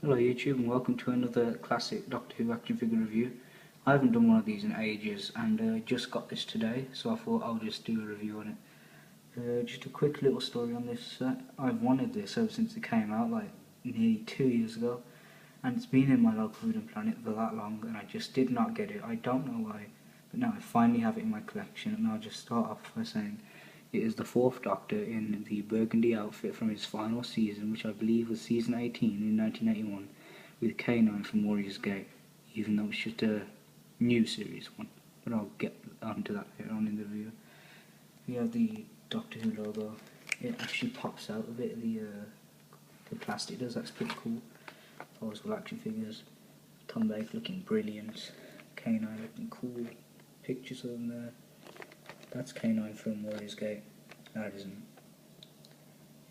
Hello YouTube and welcome to another classic Doctor Who action figure review. I haven't done one of these in ages and just got this today, so I thought I'll just do a review on it. Just a quick little story on this set. I've wanted this ever since it came out, like nearly 2 years ago, and it's been in my local Food & Planet for that long and I just did not get it. I don't know why, but now I finally have it in my collection, and I'll just start off by saying it is the fourth Doctor in the Burgundy outfit from his final season, which I believe was season 18 in 1981, with K-9 from Warrior's Gate, even though it's just a new series one. But I'll get onto that later on in the review. We have the Doctor Who logo. It actually pops out a bit, the plastic does, that's pretty cool. Posable action figures. Tom Baker looking brilliant. K-9 looking cool. Pictures of them there. That's K-9 from Warrior's Gate. That isn't.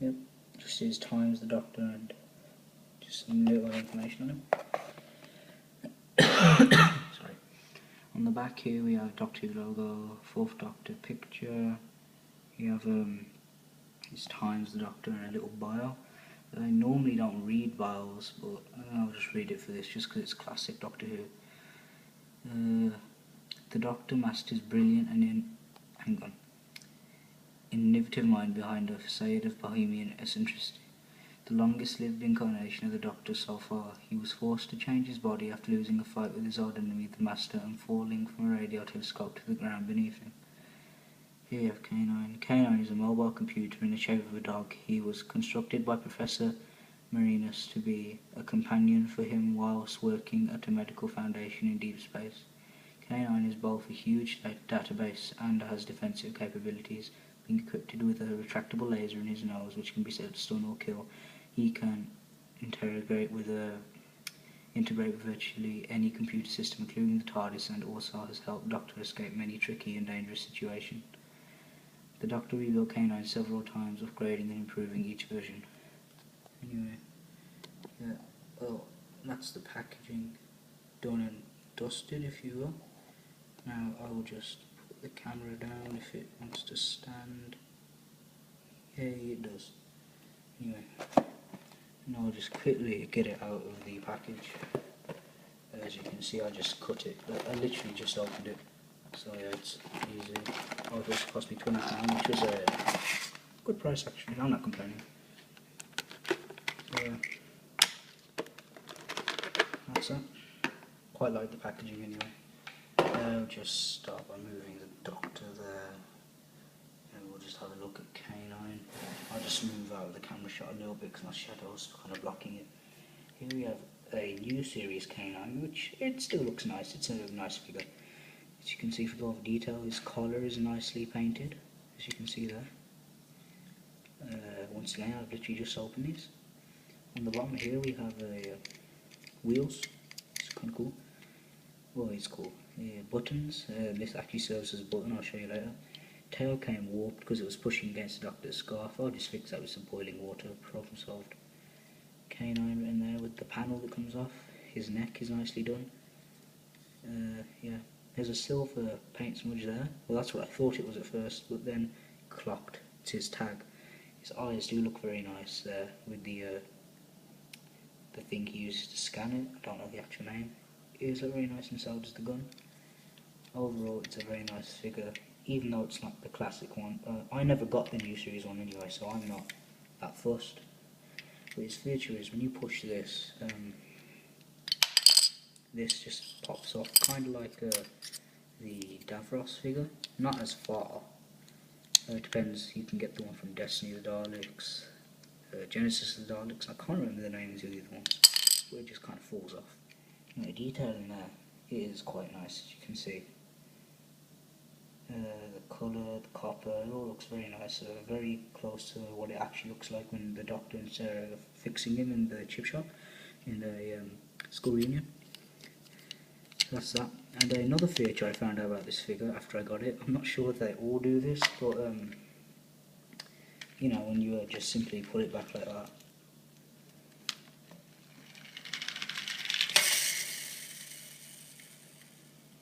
Yep, just his times the Doctor and just some little information on him. Sorry. On the back here we have Doctor Who logo, fourth Doctor picture. You have his times the Doctor and a little bio. I normally don't read bios, but I'll just read it for this just because it's classic Doctor Who. The Doctor Master's brilliant and innovative mind behind a facade of bohemian eccentricity. The longest lived incarnation of the Doctor so far, he was forced to change his body after losing a fight with his old enemy, the Master, and falling from a radio telescope to the ground beneath him. Here you have K-9. K-9 is a mobile computer in the shape of a dog. He was constructed by Professor Marinus to be a companion for him whilst working at a medical foundation in deep space. K-9 is both a huge database and has defensive capabilities. Being equipped with a retractable laser in his nose which can be said to stun or kill, he can integrate with virtually any computer system including the TARDIS, and also has helped Doctor escape many tricky and dangerous situations. The Doctor rebuilt K-9 several times, upgrading and improving each version. Anyway, yeah, well, that's the packaging done and dusted, if you will. Now I will just put the camera down if it wants to stand. Yeah, it does. Anyway, and I'll just quickly get it out of the package. As you can see, I just cut it. I literally just opened it. So yeah, it's easy. Oh, it also cost me £20, which was a good price actually. I'm not complaining. So yeah, that's it. Quite like the packaging anyway. I'll just start by moving the Doctor there, and we'll just have a look at K-9. I'll just move out of the camera shot a little bit because my shadow's kind of blocking it. Here we have a new series K-9, which it still looks nice. It's a nice figure. As you can see, for a lot of detail, his collar is nicely painted, as you can see there. Once again, I've literally just opened these. On the bottom here we have wheels. It's kind of cool. Well, it's cool. Buttons. This actually serves as a button, I'll show you later. Tail came warped because it was pushing against the Doctor's scarf. I'll just fix that with some boiling water. Problem solved. K-9 in there with the panel that comes off. His neck is nicely done. Yeah, there's a silver paint smudge there. Well, that's what I thought it was at first, but then clocked. It's his tag. His eyes do look very nice there with the thing he uses to scan it. I don't know the actual name. Ears are very nice, and so does the gun. Overall, it's a very nice figure, even though it's not the classic one. I never got the new series one anyway, so I'm not that fussed. But its feature is when you push this, this just pops off, kind of like the Davros figure. Not as far. It depends. You can get the one from Destiny of the Daleks, Genesis of the Daleks. I can't remember the names of the other ones, but it just kind of falls off. The detail in there is quite nice, as you can see. The colour, the copper, it all looks very nice. Very close to what it actually looks like when the Doctor and Sarah are fixing him in the chip shop in the school reunion. That's that. And another feature I found out about this figure after I got it, I'm not sure if they all do this, but you know, when you just simply put it back like that.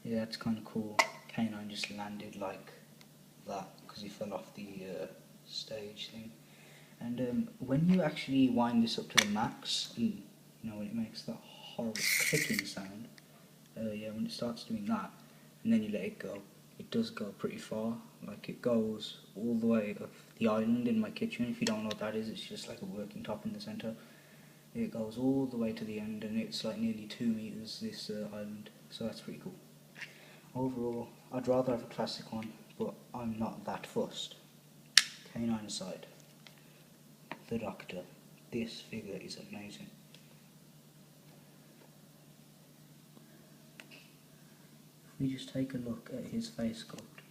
Yeah, that's kind of cool. K-9 just landed like that because he fell off the stage thing. And when you actually wind this up to the max, and you know, when it makes that horrible clicking sound. Yeah, when it starts doing that, and then you let it go, it does go pretty far. Like, it goes all the way up the island in my kitchen. If you don't know what that is, it's just like a working top in the centre. It goes all the way to the end, and it's like nearly 2 meters, this island, so that's pretty cool. Overall, I'd rather have a classic one, but I'm not that fussed. K-9 aside, the Doctor, this figure is amazing. If we just take a look at his face sculpt,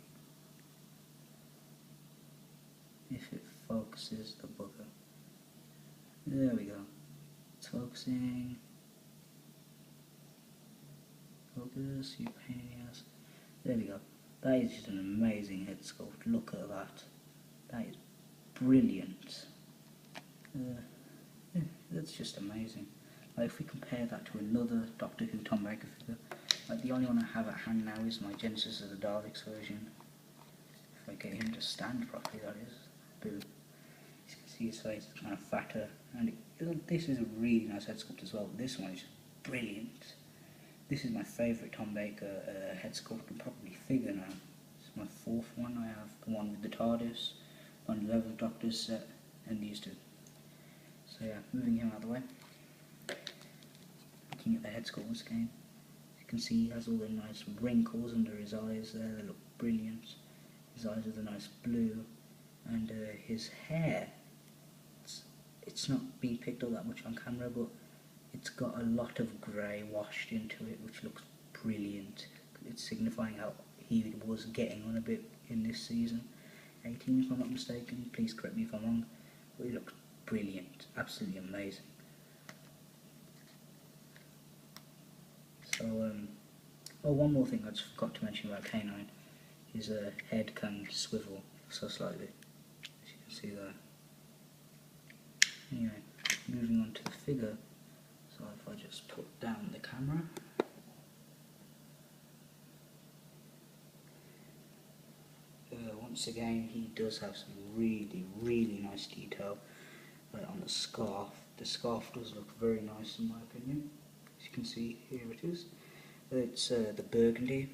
if it focuses the bugger, there we go. It's focusing. Focus, you pain in the ass. There we go. That is just an amazing head sculpt. Look at that. That is brilliant. Yeah, that's just amazing. Like, if we compare that to another Doctor Who Tom Baker figure, like, the only one I have at hand now is my Genesis of the Daleks version. If I get him to stand properly, that is. Boo. You can see his face is kind of fatter, and this is a really nice head sculpt as well. This one is just brilliant. This is my favourite Tom Baker head sculpt and probably figure now. It's my fourth one. I have the one with the TARDIS, one 11th Doctor's set, and these two. So yeah, moving him out of the way. Looking at the head sculpt once again. You can see he has all the nice wrinkles under his eyes there. They look brilliant. His eyes are the nice blue, and his hair. It's not being picked up that much on camera, but it's got a lot of grey washed into it, which looks brilliant. It's signifying how he was getting on a bit in this season. 18, if I'm not mistaken. Please correct me if I'm wrong. But it looks brilliant. Absolutely amazing. So, oh, one more thing I just forgot to mention about K-9. His head can swivel so slightly, as you can see there. Anyway, moving on to the figure. So if I just put down the camera, once again he does have some really nice detail on the scarf. The scarf does look very nice in my opinion. As you can see, here it is. It's the Burgundy,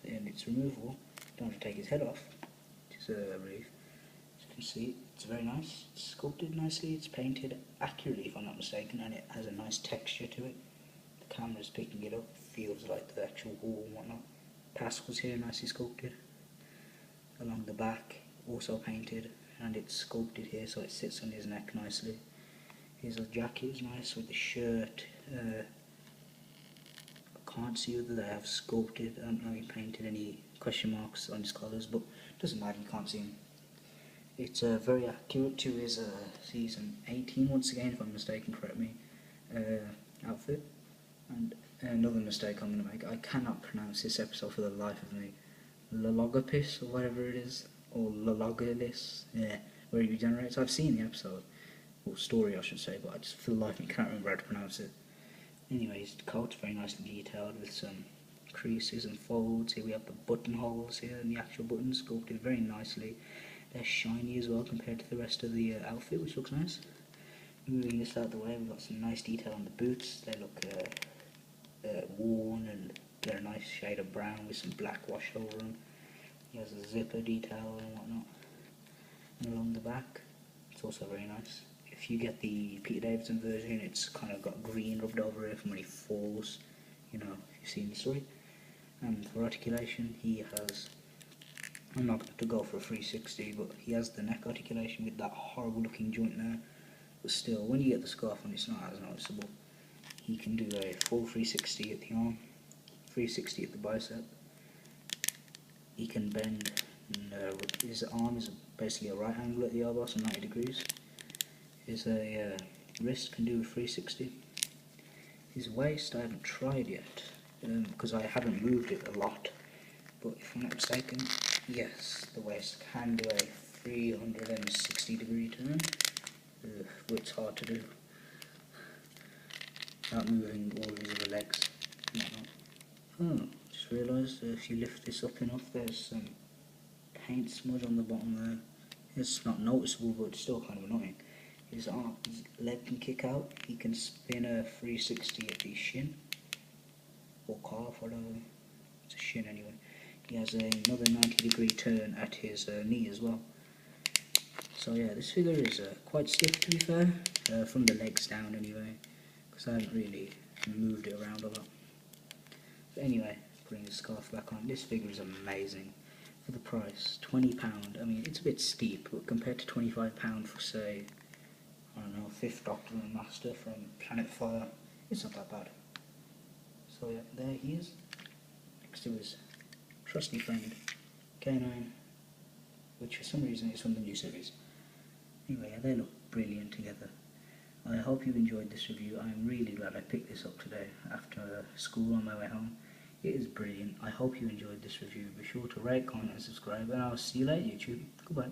and it's removable. Don't have to take his head off, which is a relief. As you can see, it's very nice. It's sculpted nicely. It's painted accurately, if I'm not mistaken, and it has a nice texture to it. The camera's picking it up. Feels like the actual wall and whatnot. Pascal's here, nicely sculpted. Along the back, also painted, and it's sculpted here so it sits on his neck nicely. His jacket is nice with the shirt. I can't see whether they have sculpted. I don't know if he painted any question marks on his collars, but it doesn't matter, you can't see him. It's very accurate to his season 18, once again, if I'm mistaken, correct me, outfit. And another mistake I'm going to make, I cannot pronounce this episode for the life of me. Lologopis, or whatever it is, or Lologolis, yeah, where he regenerates. I've seen the episode, or story I should say, but I just for the life of me can't remember how to pronounce it. Anyways, the coat's very nicely detailed with some creases and folds. Here we have the buttonholes here, and the actual buttons sculpted very nicely. They're shiny as well compared to the rest of the outfit, which looks nice. Moving this out of the way, we've got some nice detail on the boots. They look worn, and they're a nice shade of brown with some black washed over them. He has a zipper detail and whatnot. And along the back, it's also very nice. If you get the Peter Davidson version, it's kind of got green rubbed over it from when he falls, you know, if you've seen the story. And for articulation, he has, I'm not going to go for a 360, but he has the neck articulation with that horrible looking joint there. But still, when you get the scarf on, it's not as noticeable. He can do a full 360 at the arm, 360 at the bicep. He can bend, and his arm is basically a right angle at the elbow, so 90 degrees. His wrist can do a 360. His waist I haven't tried yet, because I haven't moved it a lot. But if I'm not mistaken, yes, the waist can do a 360 degree turn, but it's hard to do without moving all of his other legs. Oh, just realised if you lift this up enough, there's some paint smudge on the bottom there. It's not noticeable, but it's still kind of annoying. His leg can kick out. He can spin a 360 at the shin or calf, whatever. It's a shin anyway. He has another 90-degree turn at his knee as well. So yeah, this figure is quite stiff, to be fair, from the legs down anyway, because I haven't really moved it around a lot. But anyway, putting the scarf back on, this figure is amazing. For the price, £20, I mean, it's a bit steep, but compared to £25 for, say, I don't know, 5th Doctor and Master from Planet Fire, it's not that bad. So yeah, there he is, next to his trusty friend, K-9, which for some reason is from the new series. Anyway, yeah, they look brilliant together. I hope you enjoyed this review. I'm really glad I picked this up today after school on my way home. It is brilliant. I hope you enjoyed this review. Be sure to rate, comment and subscribe, and I'll see you later, YouTube. Goodbye.